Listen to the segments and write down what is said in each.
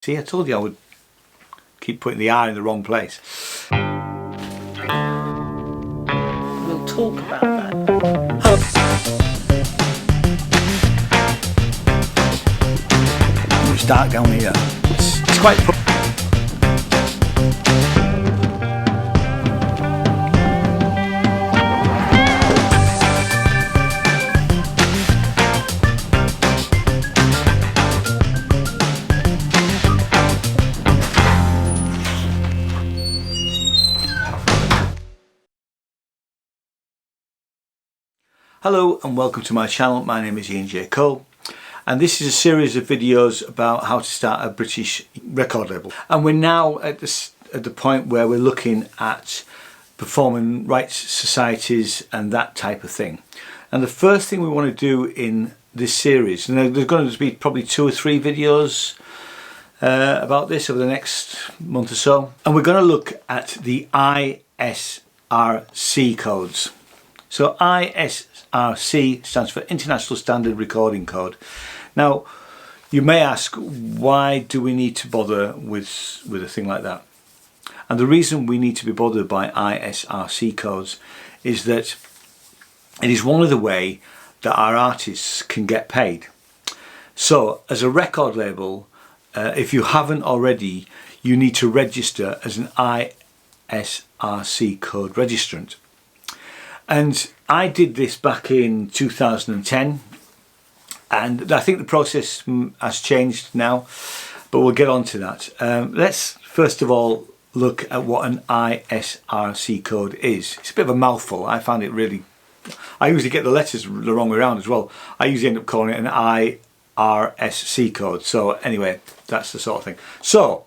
See, I told you I would keep putting the R in the wrong place. We'll talk about that. It's dark down here. It's quite... Hello and welcome to my channel. My name is Ian J. Cole and this is a series of videos about how to start a British record label. And we're now at the point where we're looking at performing rights societies and that type of thing. And the first thing we want to do in this series, and there's going to be probably 2 or 3 videos about this over the next month or so, and we're going to look at the ISRC codes. So ISRC stands for International Standard Recording Code. Now, you may ask, why do we need to bother with a thing like that? And the reason we need to be bothered by ISRC codes is that it is one of the ways that our artists can get paid. So, as a record label, if you haven't already, you need to register as an ISRC code registrant. And I did this back in 2010, and I think the process has changed now, but we'll get on to that. Let's first of all look at what an ISRC code is. It's a bit of a mouthful. I found it really... I usually get the letters the wrong way around as well. I usually end up calling it an IRSC code. So anyway, that's the sort of thing. So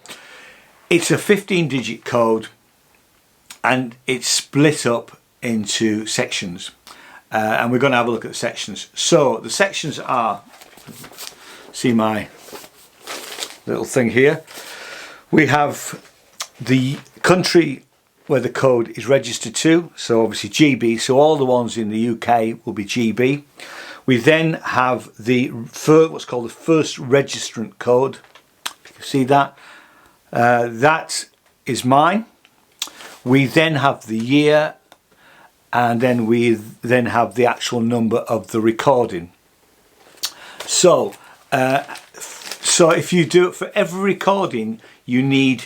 it's a 15-digit code and it's split up into sections, and we're going to have a look at the sections. So the sections are, see my little thing here, we have the country where the code is registered to, so obviously GB, so all the ones in the UK will be GB. We then have the what's called the first registrant code. If you can see that, that is mine. We then have the year, and then we then have the actual number of the recording. So if you do it for every recording, you need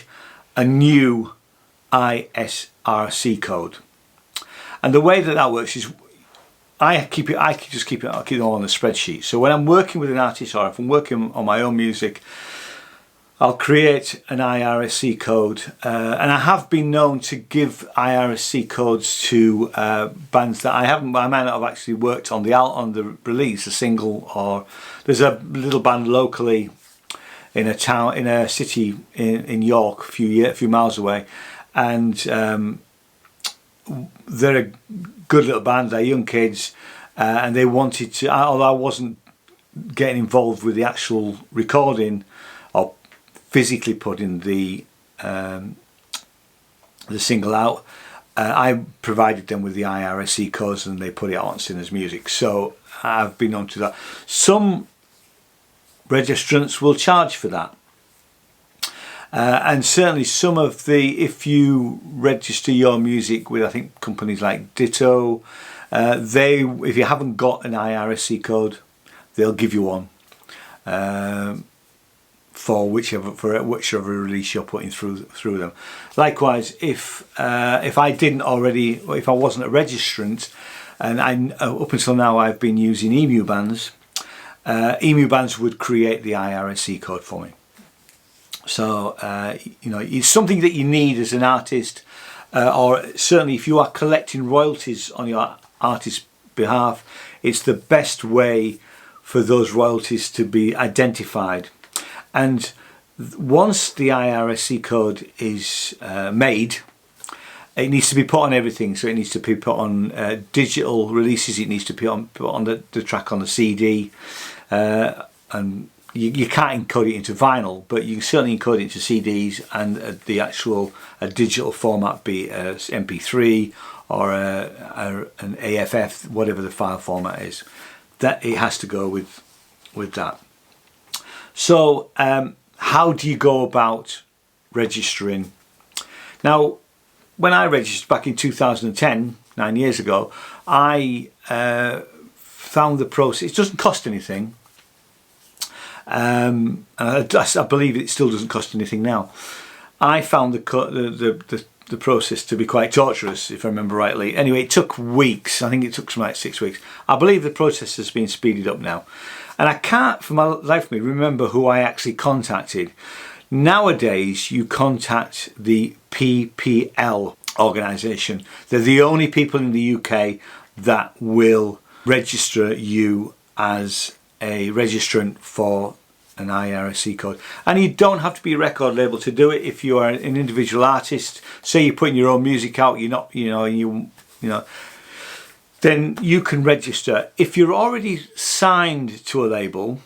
a new ISRC code. And the way that that works is I keep it all on the spreadsheet. So when I'm working with an artist, or if I'm working on my own music, I'll create an IRSC code, and I have been known to give IRSC codes to bands that I might not have actually worked on the release, a single, or there's a little band locally in a city in York, a few miles away, and they're a good little band. They're young kids, and they wanted to. Although I wasn't getting involved with the actual recording or physically putting the single out, I provided them with the IRSC codes and they put it out on Sinners Music. So I've been on to that. Some registrants will charge for that, and certainly some of if you register your music with, I think, companies like Ditto, if you haven't got an IRSC code, they'll give you one. For whichever release you're putting through them. Likewise, if I didn't already, or if I wasn't a registrant, and up until now I've been using Emu Bands, Emu Bands would create the IRSC code for me. So you know, it's something that you need as an artist, or certainly if you are collecting royalties on your artist's behalf, it's the best way for those royalties to be identified. And once the IRSC code is made, it needs to be put on everything. So it needs to be put on digital releases, it needs to be put on the track on the CD, and you can't encode it into vinyl, but you can certainly encode it into CDs and the actual digital format, be it MP3 or an AFF, whatever the file format is. That it has to go with that. So how do you go about registering? Now, when I registered back in 2010, 9 years ago, I found the process. It doesn't cost anything. And I believe it still doesn't cost anything now. I found the process to be quite torturous, if I remember rightly. Anyway, it took weeks. I think it took something like 6 weeks. I believe the process has been speeded up now. And I can't, for my life of me, remember who I actually contacted. Nowadays, you contact the PPL organisation. They're the only people in the UK that will register you as a registrant for an ISRC code. And you don't have to be a record label to do it. If you are an individual artist, say you're putting your own music out, you're not, then you can register. If you're already signed to a label,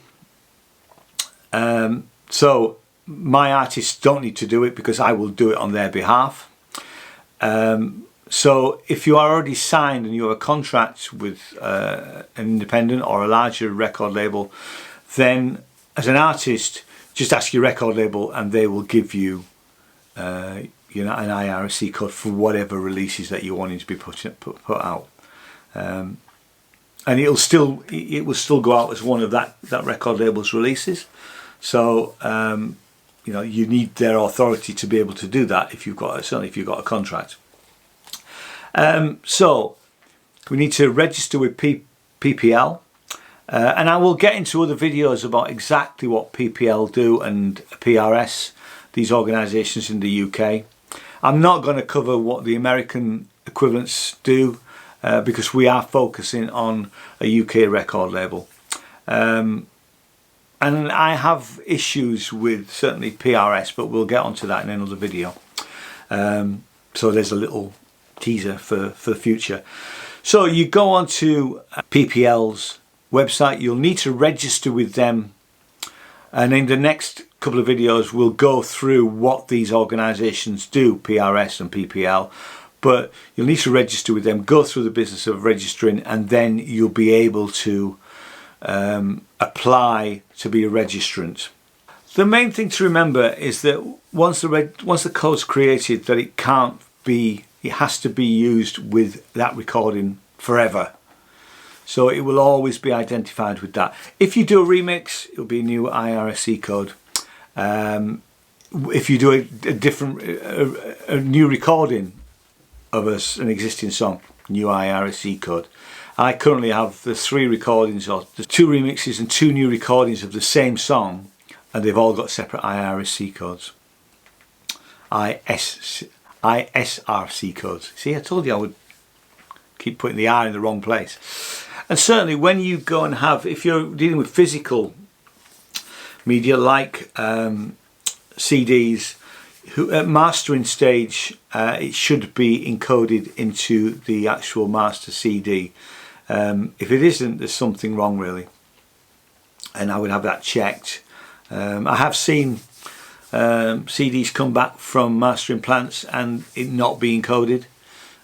so my artists don't need to do it because I will do it on their behalf. So if you are already signed and you have a contract with an independent or a larger record label, then as an artist, just ask your record label and they will give you, an ISRC code for whatever releases that you're wanting to be put out. And it will still go out as one of that record label's releases. So you need their authority to be able to do that certainly if you've got a contract. So we need to register with PPL, and I will get into other videos about exactly what PPL do and PRS, these organisations in the UK. I'm not going to cover what the American equivalents do because we are focusing on a UK record label. And I have issues with certainly PRS, but we'll get onto that in another video. So there's a little teaser for the future. So you go on to PPL's website, you'll need to register with them, and in the next couple of videos we'll go through what these organisations do, PRS and PPL, but you'll need to register with them, go through the business of registering, and then you'll be able to apply to be a registrant. The main thing to remember is that once the code's created, that it has to be used with that recording forever. So it will always be identified with that. If you do a remix, it'll be a new ISRC code. If you do a new recording of an existing song, new ISRC code. I currently have the 3 recordings, or the 2 remixes and 2 new recordings of the same song, and they've all got separate ISRC codes. ISRC codes. See, I told you I would keep putting the R in the wrong place. And certainly when you go and if you're dealing with physical media like CDs, at mastering stage, it should be encoded into the actual master CD. If it isn't, there's something wrong really, and I would have that checked. I have seen CDs come back from mastering plants and it not be encoded,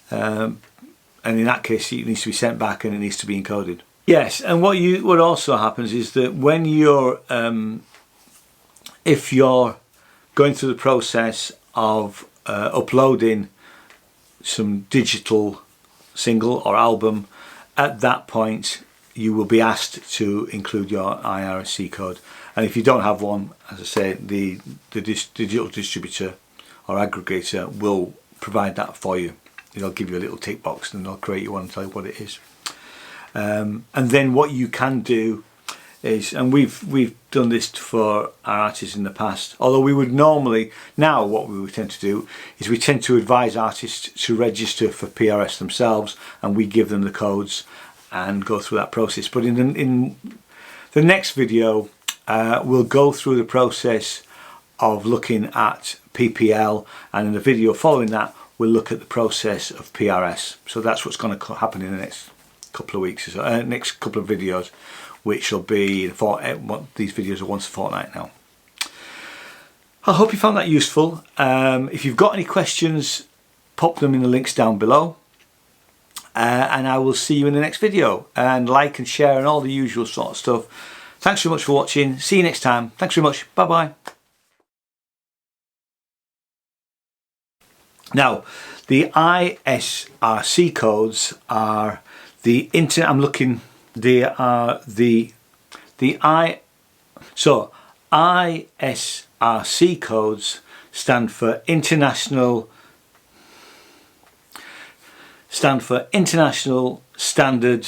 and in that case it needs to be sent back and it needs to be encoded. Yes, and what also happens is that when you're if you're going through the process of uploading some digital single or album, at that point you will be asked to include your ISRC code. And if you don't have one, as I say, the digital distributor or aggregator will provide that for you. They'll give you a little tick box and they'll create you one and tell you what it is. And then what you can do is, and we've done this for our artists in the past, although we would normally, now what we would tend to do is we tend to advise artists to register for PRS themselves, and we give them the codes and go through that process. But in the next video, we'll go through the process of looking at PPL, and in the video following that we'll look at the process of PRS. So that's what's going to happen in the next couple of weeks, next couple of videos, which will be these videos are once a fortnight now. I hope you found that useful. If you've got any questions, pop them in the links down below, and I will see you in the next video. And like and share and all the usual sort of stuff. Thanks very much for watching. See you next time. Thanks very much. Bye bye. Now, the ISRC codes are the ISRC codes stand for International Standard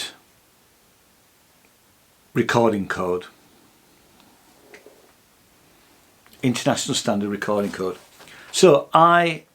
Recording Code. International Standard Recording Code. So ISRC